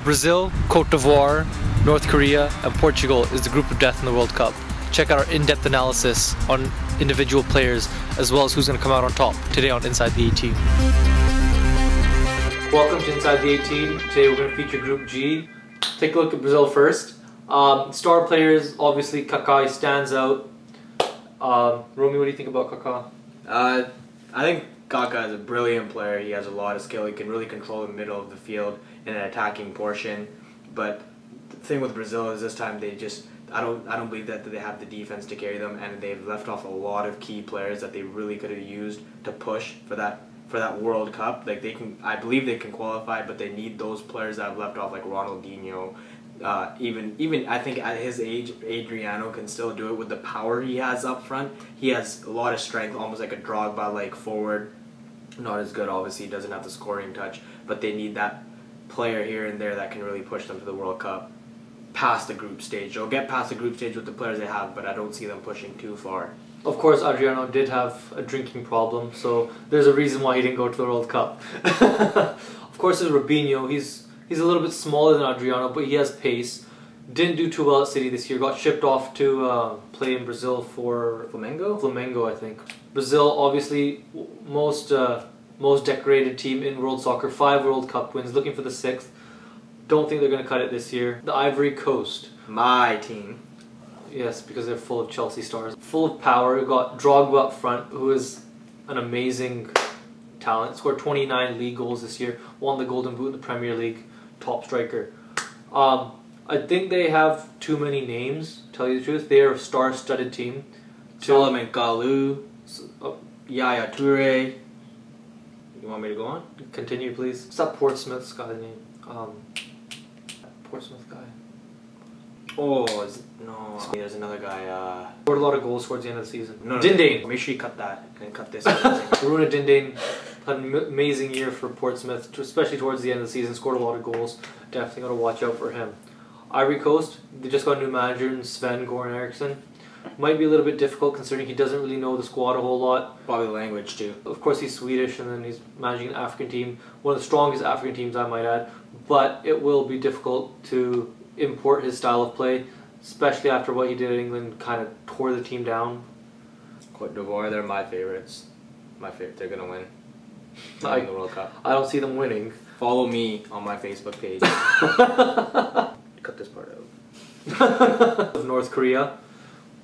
Brazil, Cote d'Ivoire, North Korea, and Portugal is the group of death in the World Cup. Check out our in-depth analysis on individual players as well as who's going to come out on top today on Inside the 18. Welcome to Inside the 18. Today we're going to feature Group G. Take a look at Brazil first. Star players, obviously Kaká stands out. Romy, what do you think about Kaká? I think Kaká is a brilliant player. He has a lot of skill. He can really control the middle of the field in an attacking portion. But the thing with Brazil is this time they just I don't believe that they have the defense to carry them, and they've left off a lot of key players that they really could have used to push for that World Cup. Like I believe they can qualify, but they need those players that have left off, like Ronaldinho. Even I think at his age, Adriano can still do it with the power he has up front. He has a lot of strength, almost like a Drogba-like forward. Not as good, obviously, he doesn't have the scoring touch, but they need that player here and there that can really push them to the World Cup past the group stage. They'll get past the group stage with the players they have, but I don't see them pushing too far. Of course, Adriano did have a drinking problem, so there's a reason why he didn't go to the World Cup. Of course, there's Robinho. He's a little bit smaller than Adriano, but he has pace. Didn't do too well at City this year. Got shipped off to play in Brazil for Flamengo, I think. Brazil, obviously, most decorated team in world soccer. 5 World Cup wins, looking for the 6th. Don't think they're going to cut it this year. The Ivory Coast. My team. Yes, because they're full of Chelsea stars. Full of power. We've got Drogba up front, who is an amazing talent. Scored 29 league goals this year. Won the Golden Boot in the Premier League. Top striker. I think they have too many names, to tell you the truth. They are a star-studded team. Solomon Kalou, Yaya Toure. You want me to go on? Continue, please. What's that Portsmouth guy's name? Portsmouth guy. Oh, no. There's another guy. Scored a lot of goals towards the end of the season. No, Dindane. Make sure you cut that and cut this. Aruna Dindane had an amazing year for Portsmouth, especially towards the end of the season. Scored a lot of goals. Definitely got to watch out for him. Ivory Coast, they just got a new manager in Sven-Göran Eriksson. Might be a little bit difficult considering he doesn't really know the squad a whole lot. Probably the language too. Of course he's Swedish and then he's managing an African team. One of the strongest African teams, I might add. But it will be difficult to import his style of play, especially after what he did in England, kind of tore the team down. Cote d'Ivoire, they're my favorites. My favorite, they're gonna win. In the World Cup. I don't see them winning. Follow me on my Facebook page. Cut this part out. North Korea,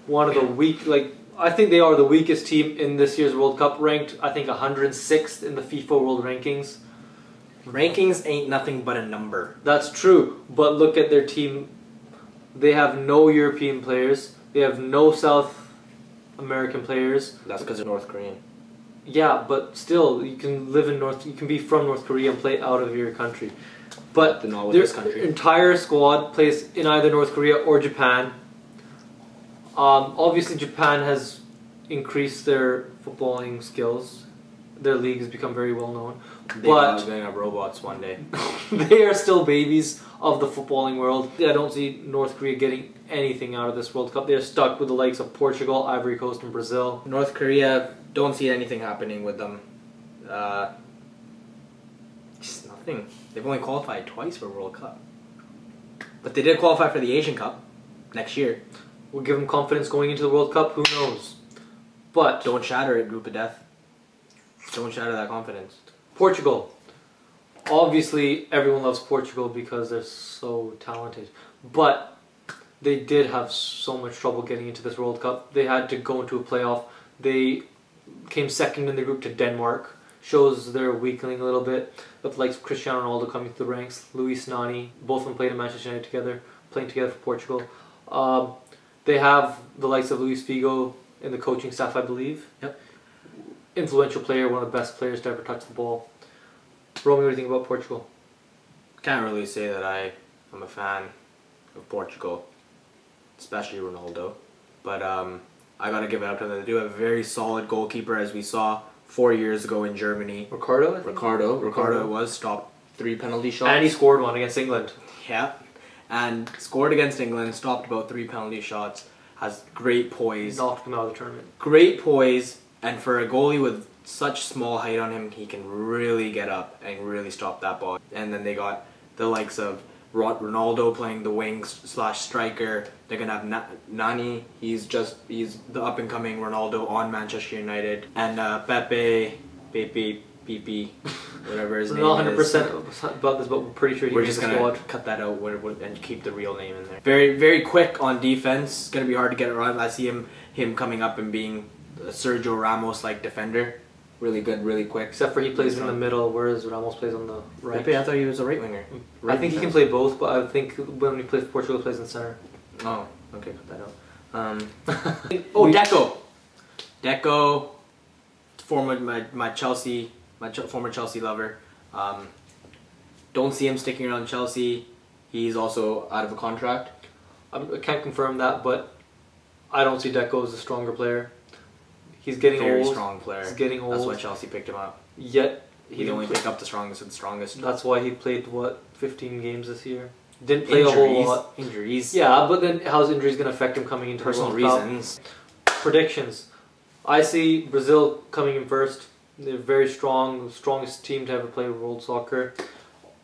one of the I think they are the weakest team in this year's World Cup, ranked I think 106th in the FIFA World Rankings. Rankings ain't nothing but a number. That's true, but look at their team. They have no European players. They have no South American players. That's because they're North Korean. Yeah, but still, you can live in you can be from North Korea and play out of your country. But their entire squad plays in either North Korea or Japan. Obviously, Japan has increased their footballing skills. Their league has become very well known. But they have robots one day. They are still babies of the footballing world. I don't see North Korea getting anything out of this World Cup. They're stuck with the likes of Portugal, Ivory Coast, and Brazil. North Korea, don't see anything happening with them. Just nothing. They've only qualified twice for World Cup. But they did qualify for the Asian Cup next year. Will give them confidence going into the World Cup? Who knows? But don't shatter it, group of death. Don't shatter that confidence. Portugal. Obviously, everyone loves Portugal because they're so talented. But they did have so much trouble getting into this World Cup. They had to go into a playoff. They came second in the group to Denmark. Shows they're weakening a little bit. With likes of Cristiano Ronaldo coming through the ranks. Luis Nani. Both of them played in Manchester United together. Playing together for Portugal. They have the likes of Luis Figo in the coaching staff, I believe. Yep. Influential player, one of the best players to ever touch the ball. Romy, what do you think about Portugal? Can't really say that I am a fan of Portugal, especially Ronaldo. But I gotta give it up to them. They do have a very solid goalkeeper, as we saw 4 years ago in Germany. Ricardo was stopped 3 penalty shots. And he scored one against England. Yeah. And scored against England, stopped about 3 penalty shots, has great poise. Knocked them out of the tournament. Great poise, and for a goalie with such small height on him, he can really get up and really stop that ball. And then they got the likes of Ronaldo playing the wings / striker. They're gonna have Nani. He's the up and coming Ronaldo on Manchester United, and Pepe, whatever his name is. We're not 100% about this, but we're pretty sure we're just gonna cut that out and keep the real name in there. Very, very quick on defense. It's gonna be hard to get around. I see him coming up and being a Sergio Ramos like defender. Really good, really quick. Except for he plays in the middle, whereas Ramos plays on the right. Pepe, I thought he was a right winger. I think he can play both, but I think when he plays for Portugal, he plays in the center. Oh, okay, cut that out. Deco, former Chelsea lover. Don't see him sticking around Chelsea. He's also out of a contract. I can't confirm that, but I don't see Deco as a stronger player. He's getting Very old. strong player. He's getting old. That's why Chelsea picked him up. Yet he only picked up the strongest of the strongest. That's why he played 15 games this year. Didn't play a whole lot. Injuries. Yeah, but then how's injuries going to affect him coming into personal the World reasons? Cup? Predictions. I see Brazil coming in first. They're very strong, the strongest team to ever play world soccer.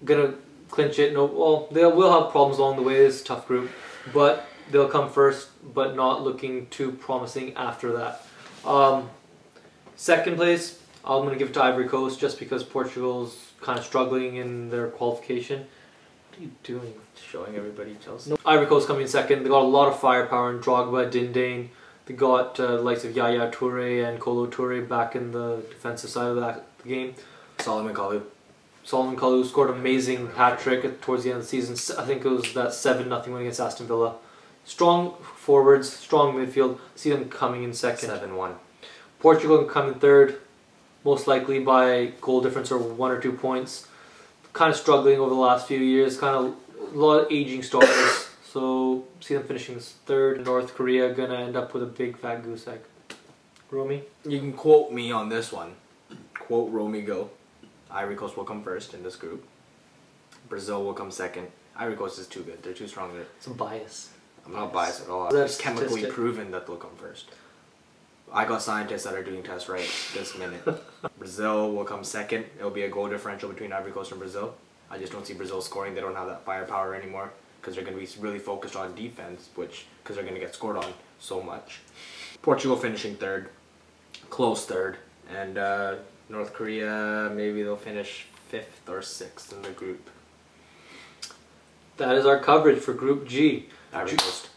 Gonna clinch it. No, well, they will have problems along the way. It's a tough group, but they'll come first, but not looking too promising after that. Second place, I'm going to give it to Ivory Coast just because Portugal's kind of struggling in their qualification. What are you doing? Showing everybody Chelsea. No. Ivory Coast coming in second. They got a lot of firepower in Drogba, Dindane. They got the likes of Yaya Toure and Kolo Toure back in the defensive side of the game. Solomon Kalou scored an amazing hat-trick towards the end of the season. I think it was that 7-0 win against Aston Villa. Strong forwards, strong midfield. See them coming in second. 7-1. Portugal can come in third, most likely by goal difference or 1 or 2 points. Kind of struggling over the last few years, kind of a lot of aging starters. So see them finishing third. North Korea gonna end up with a big fat goose egg. Romy? You can quote me on this one. Quote Romy go. Ivory Coast will come first in this group. Brazil will come second. Ivory Coast is too good. They're too strong. Some bias. I'm not biased at all. That's it's chemically statistic. proven that they'll come first. I got scientists that are doing tests right this minute. Brazil will come second. It'll be a goal differential between Ivory Coast and Brazil. I just don't see Brazil scoring. They don't have that firepower anymore because they're going to be really focused on defense, because they're going to get scored on so much. Portugal finishing third, close third, and North Korea, maybe they'll finish 5th or 6th in the group. That is our coverage for Group G. Ivory Coast.